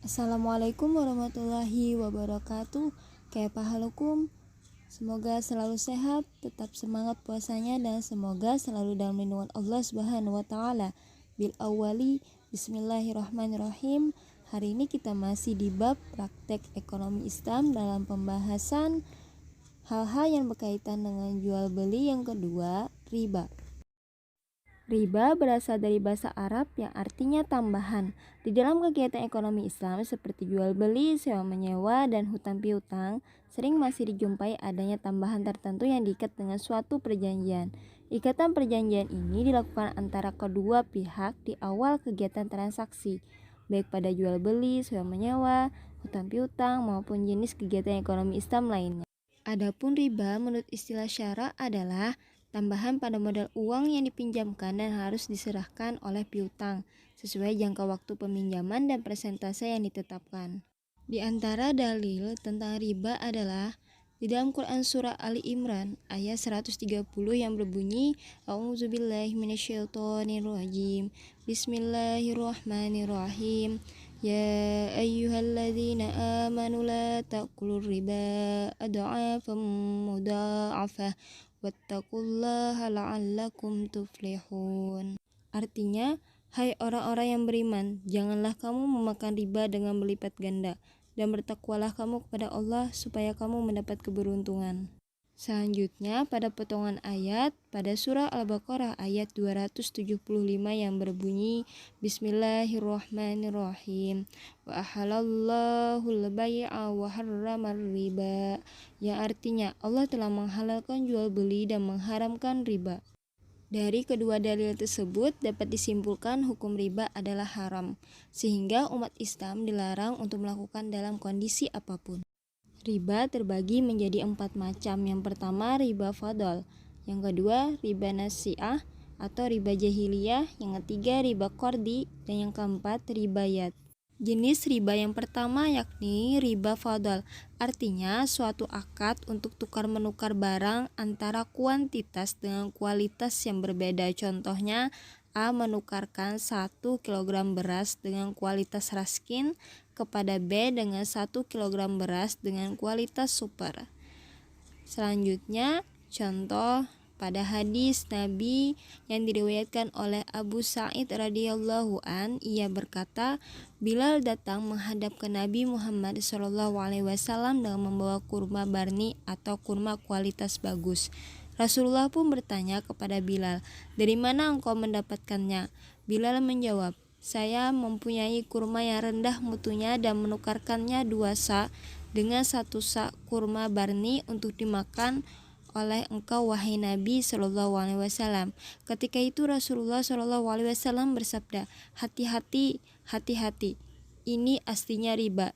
Assalamualaikum warahmatullahi wabarakatuh. Kaifahalukum? Semoga selalu sehat, tetap semangat puasanya, dan semoga selalu dalam lindungan Allah Subhanahu wa taala. Bil awali, bismillahirrahmanirrahim. Hari ini kita masih di bab praktek ekonomi Islam dalam pembahasan hal-hal yang berkaitan dengan jual beli. Yang kedua, riba. Riba berasal dari bahasa Arab yang artinya tambahan. Di dalam kegiatan ekonomi Islam seperti jual beli, sewa menyewa, dan hutang piutang, sering masih dijumpai adanya tambahan tertentu yang diikat dengan suatu perjanjian. Ikatan perjanjian ini dilakukan antara kedua pihak di awal kegiatan transaksi, baik pada jual beli, sewa menyewa, hutang piutang, maupun jenis kegiatan ekonomi Islam lainnya. Adapun riba menurut istilah syara adalah tambahan pada modal uang yang dipinjamkan dan harus diserahkan oleh piutang sesuai jangka waktu peminjaman dan persentase yang ditetapkan. Di antara dalil tentang riba adalah di dalam Quran surah Ali Imran ayat 130 yang berbunyi A'udzubillahi minasyaitonirrajim. Bismillahirrahmanirrahim. Ya ayyuhalladzina amanu la ta'kulur riba adha'afan mudha'afah wattaqullaha la'allakum tuflihun. Artinya, hai orang-orang yang beriman, janganlah kamu memakan riba dengan berlipat ganda, dan bertakwalah kamu kepada Allah supaya kamu mendapat keberuntungan. Selanjutnya, pada potongan ayat pada surah Al-Baqarah ayat 275 yang berbunyi Bismillahirrahmanirrahim. Wa ahalallahu al-bai'a wa harramar riba, yang artinya Allah telah menghalalkan jual beli dan mengharamkan riba. Dari kedua dalil tersebut dapat disimpulkan hukum riba adalah haram, sehingga umat Islam dilarang untuk melakukan dalam kondisi apapun. Riba terbagi menjadi 4 macam. Yang pertama, riba fadl. Yang kedua, riba nasi'ah atau riba jahiliyah. Yang ketiga, riba qardi. Dan yang keempat, ribayat. Jenis riba yang pertama yakni riba fadl. Artinya suatu akad untuk tukar-menukar barang antara kuantitas dengan kualitas yang berbeda. Contohnya, A menukarkan 1 kg beras dengan kualitas raskin kepada B dengan 1 kg beras dengan kualitas super. Selanjutnya, contoh pada hadis Nabi yang diriwayatkan oleh Abu Sa'id radhiyallahu an, ia berkata, Bilal datang menghadap ke Nabi Muhammad SAW dengan membawa kurma barni atau kurma kualitas bagus. Rasulullah pun bertanya kepada Bilal, dari mana engkau mendapatkannya? Bilal menjawab, saya mempunyai kurma yang rendah mutunya dan menukarkannya 2 sa dengan 1 sa kurma barni untuk dimakan oleh engkau wahai Nabi SAW. Ketika itu Rasulullah SAW bersabda, hati-hati, hati-hati, ini aslinya riba,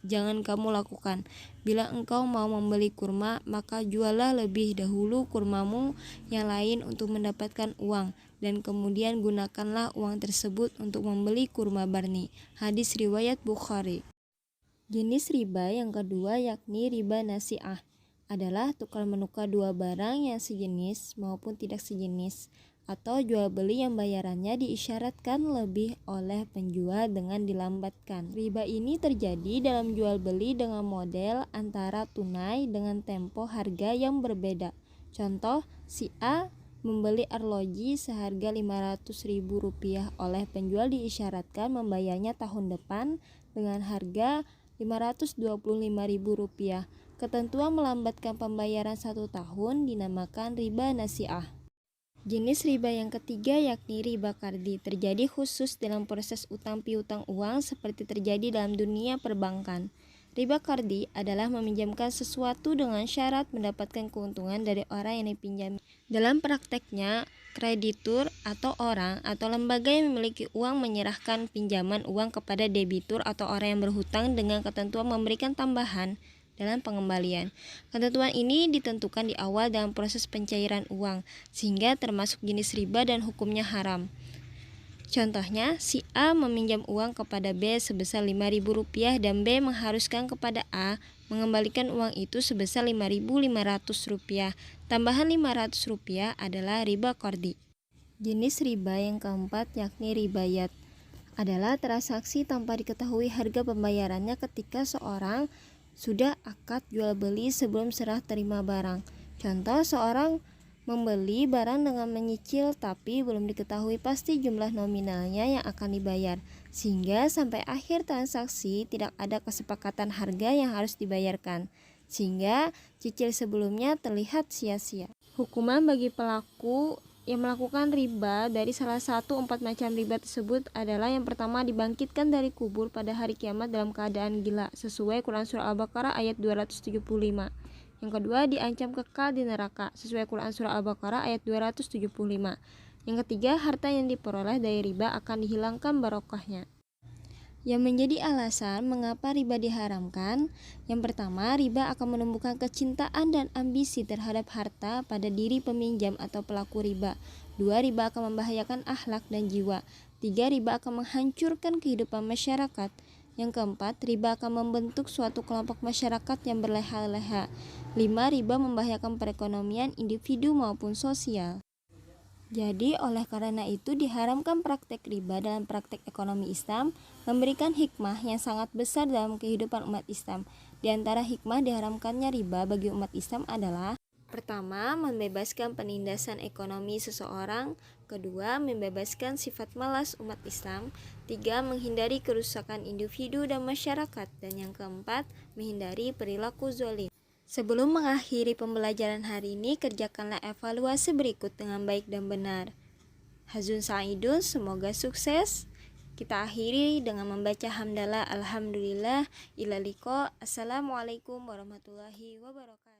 jangan kamu lakukan. Bila engkau mau membeli kurma, maka jualah lebih dahulu kurmamu yang lain untuk mendapatkan uang, dan kemudian gunakanlah uang tersebut untuk membeli kurma barni. Hadis riwayat Bukhari. Jenis riba yang kedua yakni riba nasi'ah, adalah tukar menukar 2 barang yang sejenis maupun tidak sejenis, atau jual beli yang bayarannya diisyaratkan lebih oleh penjual dengan dilambatkan. Riba ini terjadi dalam jual beli dengan model antara tunai dengan tempo harga yang berbeda. Contoh, si A membeli arloji seharga Rp500.000 oleh penjual diisyaratkan membayarnya tahun depan dengan harga Rp525.000. Ketentuan melambatkan pembayaran 1 tahun dinamakan riba nasi'ah. Jenis riba yang ketiga yakni riba qardi, terjadi khusus dalam proses utang piutang uang seperti terjadi dalam dunia perbankan. Riba qardi adalah meminjamkan sesuatu dengan syarat mendapatkan keuntungan dari orang yang dipinjami. Dalam prakteknya, kreditur atau orang atau lembaga yang memiliki uang menyerahkan pinjaman uang kepada debitur atau orang yang berhutang dengan ketentuan memberikan tambahan dalam pengembalian. Ketentuan ini ditentukan di awal dalam proses pencairan uang, sehingga termasuk jenis riba dan hukumnya haram. Contohnya, si A meminjam uang kepada B sebesar Rp5.000 dan B mengharuskan kepada A mengembalikan uang itu sebesar Rp5.500. Tambahan Rp500 adalah riba qardi. Jenis riba yang keempat yakni ribayat, adalah transaksi tanpa diketahui harga pembayarannya ketika seorang sudah akad jual beli sebelum serah terima barang. Contoh, seorang membeli barang dengan menyicil tapi belum diketahui pasti jumlah nominalnya yang akan dibayar, sehingga sampai akhir transaksi tidak ada kesepakatan harga yang harus dibayarkan, sehingga cicil sebelumnya terlihat sia-sia. Hukuman bagi pelaku yang melakukan riba dari salah satu 4 macam riba tersebut adalah: yang pertama, dibangkitkan dari kubur pada hari kiamat dalam keadaan gila, sesuai Quran Surah Al-Baqarah ayat 275. Yang kedua, diancam kekal di neraka, sesuai Quran Surah Al-Baqarah ayat 275. Yang ketiga, harta yang diperoleh dari riba akan dihilangkan barokahnya. Yang menjadi alasan mengapa riba diharamkan: yang pertama, riba akan menumbuhkan kecintaan dan ambisi terhadap harta pada diri peminjam atau pelaku riba. 2. Riba akan membahayakan akhlak dan jiwa. 3. Riba akan menghancurkan kehidupan masyarakat. Yang keempat, riba akan membentuk suatu kelompok masyarakat yang berleha-leha. 5. Riba membahayakan perekonomian individu maupun sosial. Jadi, oleh karena itu diharamkan praktek riba dalam praktek ekonomi Islam, memberikan hikmah yang sangat besar dalam kehidupan umat Islam. Di antara hikmah diharamkannya riba bagi umat Islam adalah: pertama, membebaskan penindasan ekonomi seseorang. Kedua, membebaskan sifat malas umat Islam. 3. Menghindari kerusakan individu dan masyarakat. Dan yang keempat, menghindari perilaku zalim. Sebelum mengakhiri pembelajaran hari ini, kerjakanlah evaluasi berikut dengan baik dan benar. Hazun Sa'idun, semoga sukses. Kita akhiri dengan membaca hamdalah alhamdulillah ila liqa. Assalamualaikum warahmatullahi wabarakatuh.